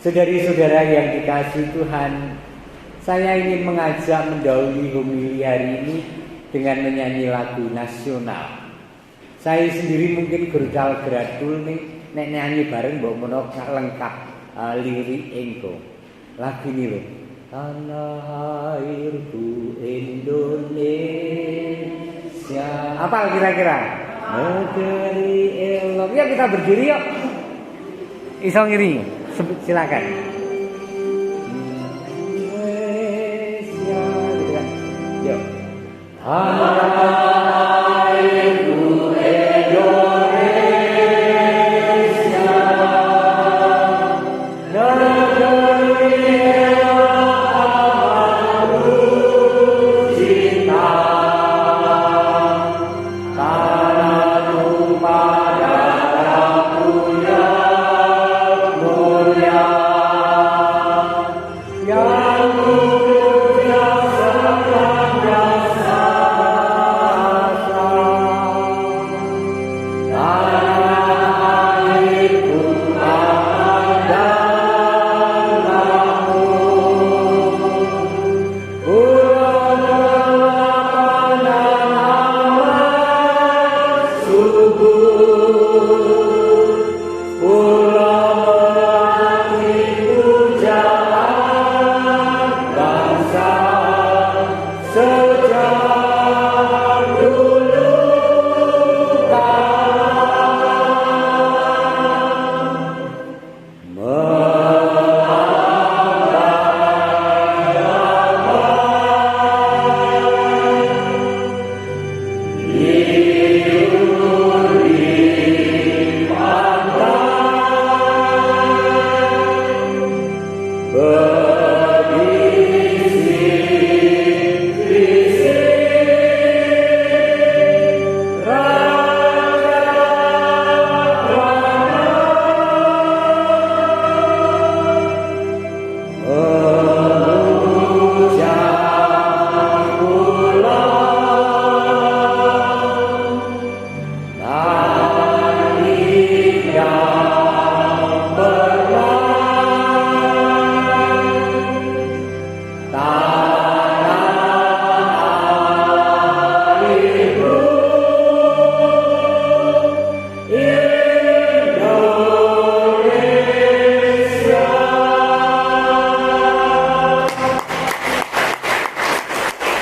Saudari-saudara yang dikasihi Tuhan, saya ingin mengajak mendahului homili hari ini dengan menyanyi lagu nasional. Saya sendiri mungkin gergal geradul nih, nek nyanyi bareng mbok menawa lengkap lirik engko. Lagu ini loh. Tanah airku Indonesia. Apa kira-kira? Negeri elok. Ya kita berdiri yuk. Iso ngiri. Silakan. Indonesia, gitu kan. Yuk. Tanah airku Indonesia, negeri amanku cinta, tanahku padaku yang mulia, yang mulia sepanjang sasa. Tanah airku aman dan makmur, pulau delapan dan aman subur, pulau melati pujaan bangsa sejak dulu kala.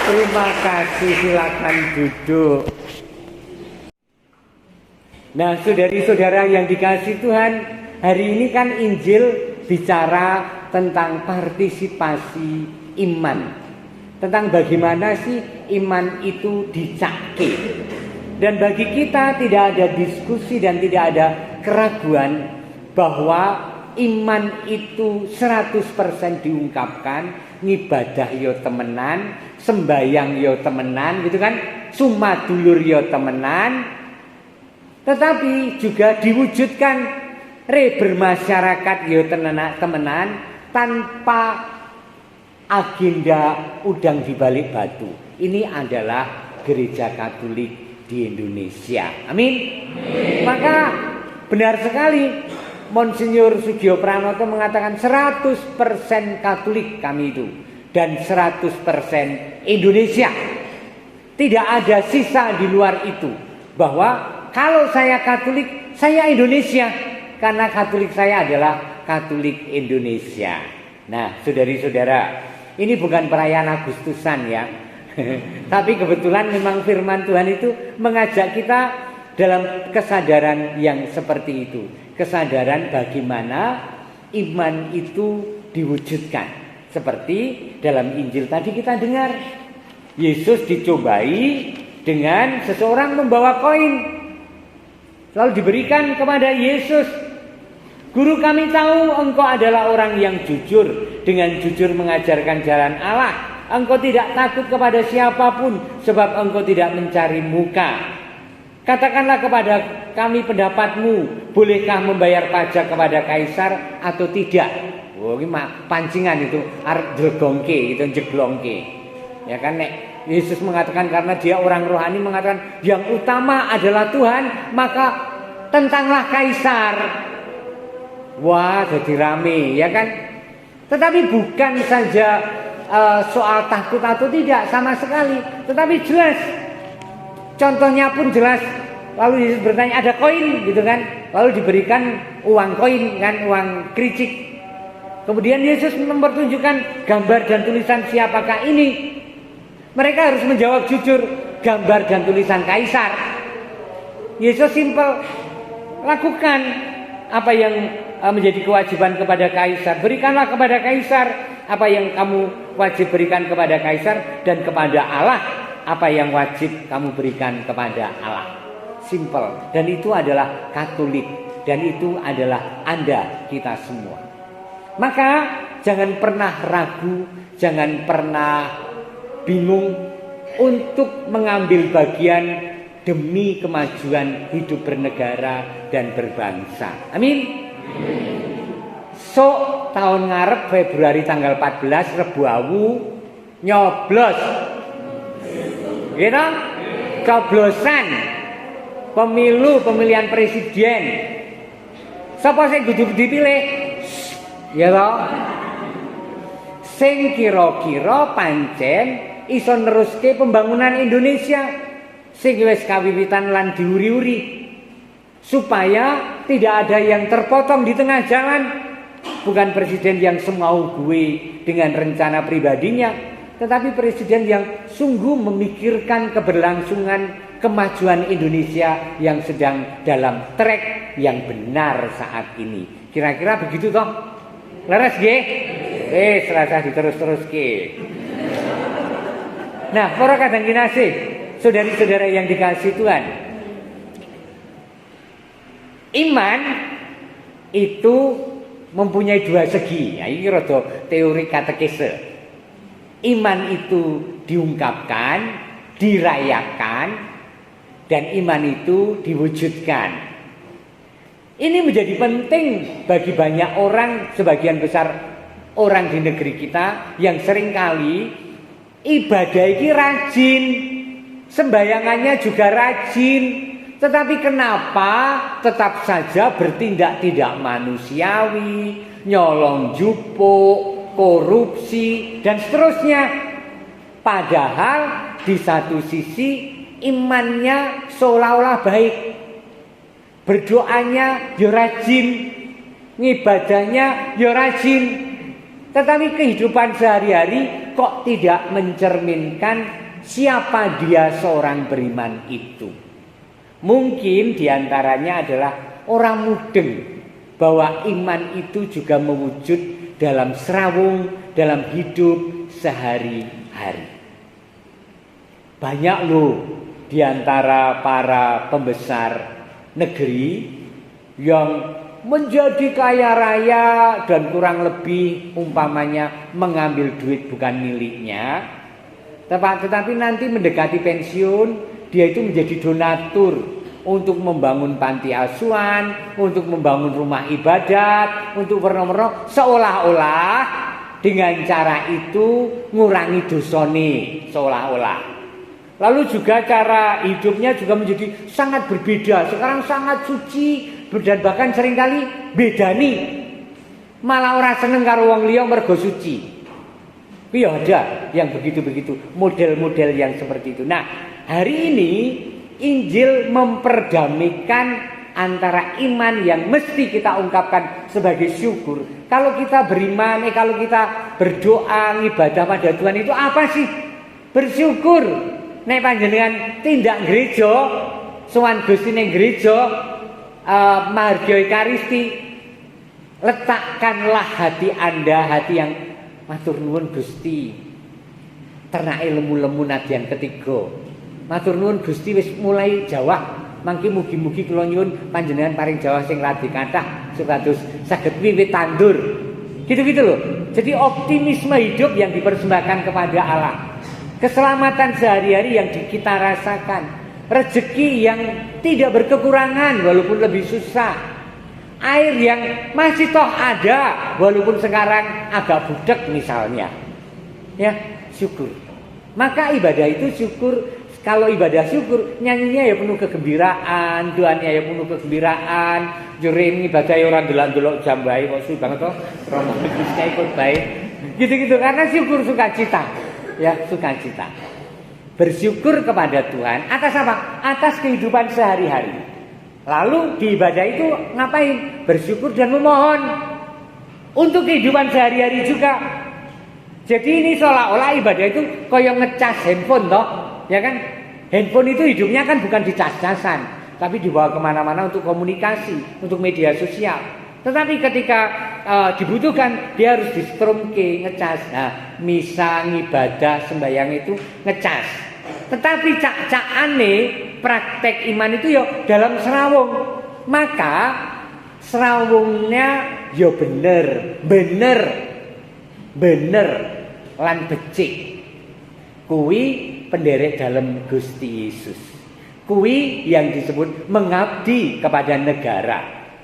Terima kasih, silakan duduk. Nah, saudari-saudara yang dikasihi Tuhan, hari ini kan Injil bicara tentang partisipasi iman. Tentang bagaimana sih iman itu dicakke. Dan bagi kita tidak ada diskusi dan tidak ada keraguan bahwa iman itu 100% diungkapkan, ngibadah yo temenan, sembayang yo temenan, gitu kan, sumadulur yo temenan, tetapi juga diwujudkan bermasyarakat yo temenan tanpa agenda udang di balik batu. Ini adalah gereja Katolik di Indonesia. Amin. Maka benar sekali Monsinyur Sugio Pranoto mengatakan 100% Katolik kami itu dan 100% Indonesia. Tidak ada sisa di luar itu. Bahwa kalau saya Katolik, saya Indonesia, karena Katolik saya adalah Katolik Indonesia. Nah, saudari-saudara, ini bukan perayaan Agustusan ya. Tapi kebetulan memang firman Tuhan itu mengajak kita dalam kesadaran yang seperti itu. Kesadaran bagaimana iman itu diwujudkan. Seperti dalam Injil tadi kita dengar, Yesus dicobai dengan seseorang membawa koin. Lalu diberikan kepada Yesus, "Guru, kami tahu engkau adalah orang yang jujur, dengan jujur mengajarkan jalan Allah. Engkau tidak takut kepada siapapun, sebab engkau tidak mencari muka. Katakanlah kepada kami pendapatmu, bolehkah membayar pajak kepada kaisar atau tidak?" Oh, ini pancingan itu, arep jegongke, itu jeglongke. Ya kan, nek Yesus mengatakan karena dia orang rohani mengatakan yang utama adalah Tuhan, maka tentanglah kaisar. Wah, jadi rame, ya kan? Tetapi bukan saja soal takut atau tidak sama sekali, tetapi jelas. Contohnya pun jelas. Lalu Yesus bertanya, ada koin gitu kan? Lalu diberikan uang koin kan, uang kericik. Kemudian Yesus mempertunjukkan gambar dan tulisan siapakah ini. Mereka harus menjawab jujur, gambar dan tulisan kaisar. Yesus simpel, lakukan apa yang menjadi kewajiban kepada kaisar. Berikanlah kepada kaisar apa yang kamu wajib berikan kepada kaisar, dan kepada Allah apa yang wajib kamu berikan kepada Allah. Simple. Dan itu adalah Katolik, dan itu adalah Anda, kita semua. Maka jangan pernah ragu, jangan pernah bingung untuk mengambil bagian demi kemajuan hidup bernegara dan berbangsa. Amin. So tahun ngarep Februari tanggal 14 Rebu Awu nyoblos. Gitu? Coblosan pemilihan presiden. Siapa sing kudu dipilih? Ya toh? Sing kira-kira pancen iso neruske pembangunan Indonesia sing wis kawiwitan lan diuri-uri, supaya tidak ada yang terpotong di tengah jalan. Bukan presiden yang semau gue dengan rencana pribadinya, tetapi presiden yang sungguh memikirkan keberlangsungan kemajuan Indonesia yang sedang dalam trek yang benar saat ini. Kira-kira begitu toh? Leres nggih? Serasa diterus-terus ke. Nah, para kadang kinasih, saudari-saudara yang dikasihi Tuhan, iman itu mempunyai dua segi. Ya, ini rada teori katekese. Iman itu diungkapkan, dirayakan, dan iman itu diwujudkan. Ini menjadi penting bagi banyak orang, sebagian besar orang di negeri kita yang seringkali ibadah ini rajin, sembayangannya juga rajin, tetapi kenapa tetap saja bertindak tidak manusiawi, nyolong jupuk, korupsi, dan seterusnya. Padahal di satu sisi imannya seolah-olah baik, berdoanya ya rajin, ngibadahnya ya rajin, tetapi kehidupan sehari-hari kok tidak mencerminkan siapa dia seorang beriman itu. Mungkin diantaranya adalah orang mudeng bahwa iman itu juga mewujud dalam serawung, dalam hidup sehari-hari. Banyak loh diantara para pembesar negeri yang menjadi kaya raya dan kurang lebih umpamanya mengambil duit bukan miliknya, tetapi nanti mendekati pensiun dia itu menjadi donatur untuk membangun panti asuhan, untuk membangun rumah ibadat, untuk bernomor seolah-olah dengan cara itu ngurangi dosane, seolah-olah. Lalu juga cara hidupnya juga menjadi sangat berbeda. Sekarang sangat suci dan bahkan seringkali bedani. Malah orang seneng karo wong liya mergo suci. Iya ada yang begitu-begitu, model-model yang seperti itu. Nah, hari ini Injil memperdamaikan antara iman yang mesti kita ungkapkan sebagai syukur. Kalau kita beriman, kalau kita berdoa, ibadah pada Tuhan itu apa sih? Bersyukur. Nek panjenengan tindak gereja, sowan Gusti ning gereja, margi Ekaristi, letakkanlah hati Anda, hati yang matur nuwun Gusti. Ternake lemu-lemu nadyan ketiga. Matur nuwun Gusti wis mulai jawah, mangke mugi-mugi kula nyuwun panjenengan paring jawah sing radi kathah supados saged wiwit tandur. Gitu-gitu loh. Jadi optimisme hidup yang dipersembahkan kepada Allah. Keselamatan sehari-hari yang kita rasakan, rezeki yang tidak berkekurangan walaupun lebih susah, air yang masih toh ada walaupun sekarang agak budek misalnya, ya syukur. Maka ibadah itu syukur kalau ibadah syukur nyanyinya ya penuh kegembiraan, doanya ya penuh kegembiraan, juring ibadah ya orang delok-delok jam bae kok suwi banget toh. Romo Kristusnya ikut baik. Gitu-gitu karena syukur sukacita. Ya, sukacita. Bersyukur kepada Tuhan atas apa? Atas kehidupan sehari-hari. Lalu di ibadah itu ngapain? Bersyukur dan memohon untuk kehidupan sehari-hari juga. Jadi ini seolah-olah ibadah itu koyo ngecas handphone toh, ya kan? Handphone itu hidupnya kan bukan dicas-casan, tapi dibawa kemana-mana untuk komunikasi, untuk media sosial. Tetapi ketika dibutuhkan, dia harus distrumke, ngecas. Nah, misa, ibadah, sembahyang itu ngecas. Tetapi cak-cakane praktek iman itu yo dalam serawung. Maka serawungnya yo bener lan becik. Kuwi penderek dalam Gusti Yesus. Kuwi yang disebut mengabdi kepada negara,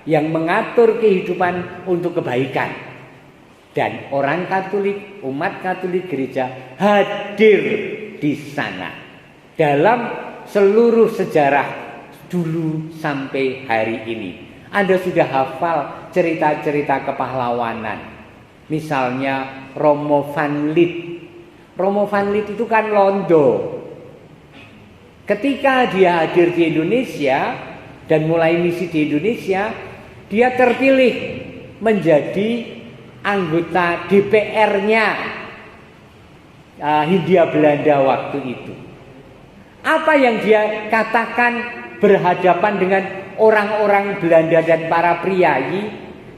yang mengatur kehidupan untuk kebaikan. Dan orang Katolik, umat Katolik gereja hadir di sana dalam seluruh sejarah dulu sampai hari ini. Anda sudah hafal cerita-cerita kepahlawanan. Misalnya Romo van Lith. Romo van Lith itu kan Londo. Ketika dia hadir di Indonesia dan mulai misi di Indonesia, dia terpilih menjadi anggota DPR-nya Hindia Belanda waktu itu. Apa yang dia katakan berhadapan dengan orang-orang Belanda dan para priayi?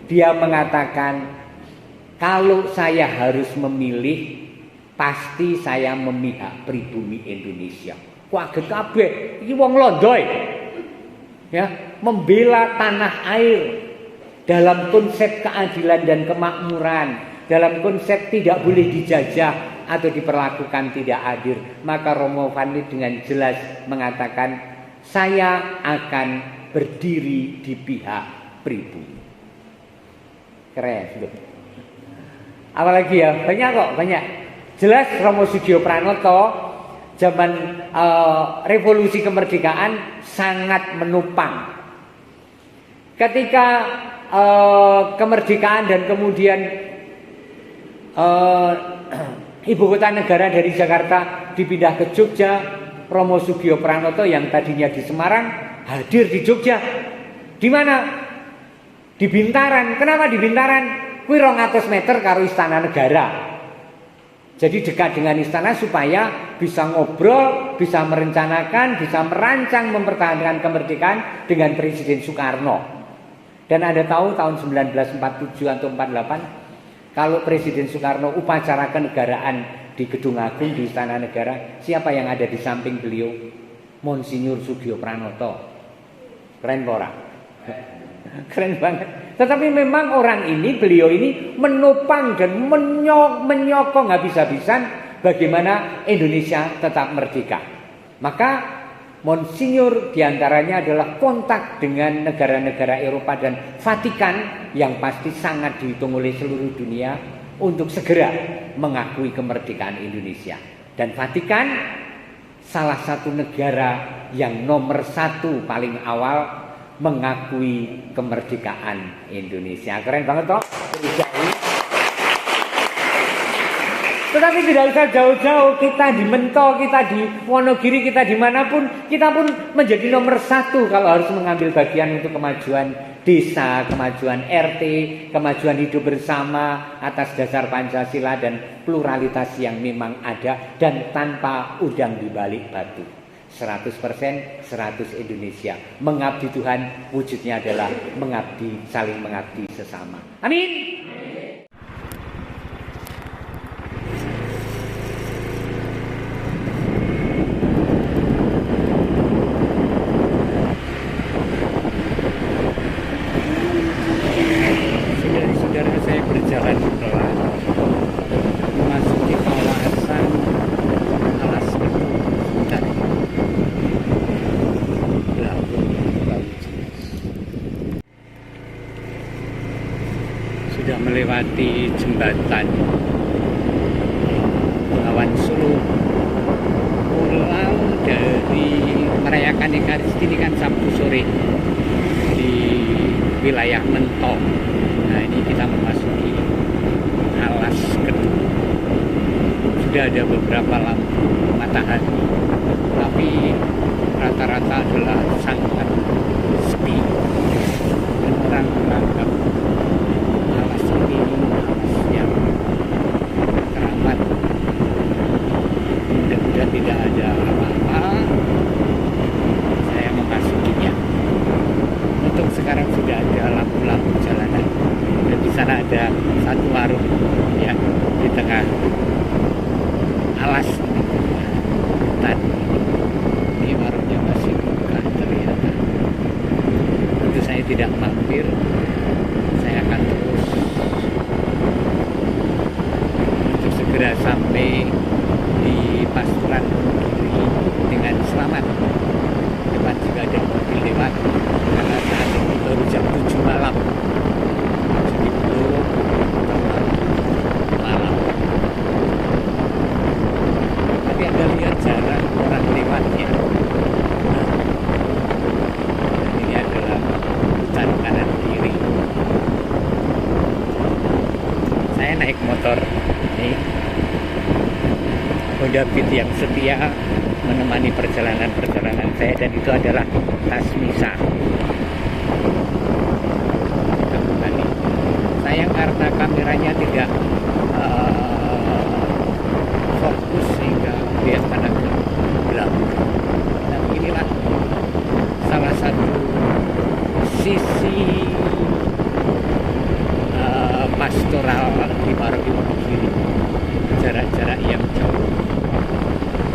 Dia mengatakan, kalau saya harus memilih, pasti saya memihak pribumi Indonesia. Kaget kabeh, iki wong Londo ya, membela tanah air dalam konsep keadilan dan kemakmuran, dalam konsep tidak boleh dijajah atau diperlakukan tidak adil. Maka Romo van Lith dengan jelas mengatakan, saya akan berdiri di pihak pribumi. Keren. Apalagi ya, banyak kok, banyak. Jelas Romo Sugio Pranoto zaman revolusi kemerdekaan sangat menopang. Ketika kemerdekaan dan kemudian ibu kota negara dari Jakarta dipindah ke Jogja, Romo Sugio Pranoto yang tadinya di Semarang hadir di Jogja. Di mana? Di Bintaran. Kenapa di Bintaran? Kuwi 200 meter karo Istana Negara. Jadi dekat dengan istana supaya bisa ngobrol, bisa merencanakan, bisa merancang mempertahankan kemerdekaan dengan Presiden Soekarno. Dan Anda tahu tahun 1947 atau 48, kalau Presiden Soekarno upacara kenegaraan di Gedung Agung di Istana Negara, siapa yang ada di samping beliau? Monsinyur Sugio Pranoto. Keren orang. Keren banget. Tetapi memang orang ini, beliau ini menopang dan menyokong habis-habisan bagaimana Indonesia tetap merdeka. Maka Monsinyur diantaranya adalah kontak dengan negara-negara Eropa dan Vatikan yang pasti sangat dihitung oleh seluruh dunia untuk segera mengakui kemerdekaan Indonesia. Dan Vatikan salah satu negara yang nomor 1 paling awal mengakui kemerdekaan Indonesia. Keren banget toh. Tetapi tidak usah jauh-jauh, kita di Mento, kita di Wonogiri, kita dimanapun, kita pun menjadi nomor 1 kalau harus mengambil bagian untuk kemajuan desa, kemajuan RT, kemajuan hidup bersama atas dasar Pancasila dan pluralitas yang memang ada dan tanpa udang di balik batu. 100% 100 Indonesia. Mengabdi Tuhan wujudnya adalah mengabdi, saling mengabdi sesama. Amin. Saudara-saudara, saya berjalan pelan memasuki kawasan Alas Betung dan sudah melewati jembatan Awan Sulu, pulau dari merayakan Ekaristi ini kan Sabtu sore di wilayah Mentong. Nah ini kita memasuki alas kedua. Sudah ada beberapa lampu matahari, tapi rata-rata adalah sangat sepi. Dan orang menganggap alas ini alas yang teramat. Mudah-mudahan tidak ada apa-apa. Saya memasukinya. Untuk sekarang sudah ada lampu-lampu jalanan. Dan di sana ada satu warung ya di tengah alas hutan. Ini warungnya masih buka ternyata. Tentu saya tidak mampir. Saya akan terus untuk segera sampai di Pasuruan dengan selamat. Depan juga ada mobil lewat karena saat ini baru jam 7 malam. Jadi belum malam. Tapi Anda lihat jarang orang lewatnya. Nah, ini adalah hutan kanan kiri. Saya naik motor nih. Honda Beat yang setia menemani perjalanan-perjalanan saya, dan itu adalah Tasmisa. Sayang karena kameranya tidak fokus sehingga kelihatan agak gelap. Dan inilah salah satu sisi pastoral di Maroke-Wonogiri. Jarak-jarak yang jauh,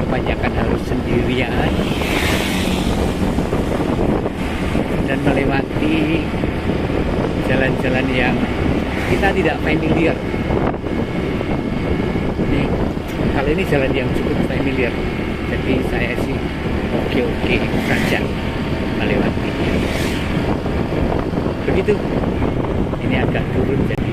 kebanyakan harus sendirian dan melewati jalan-jalan yang kita tidak familiar. Kali ini jalan yang cukup familiar, jadi saya sih oke-oke saja melewatinya. Begitu, ini agak turun jadi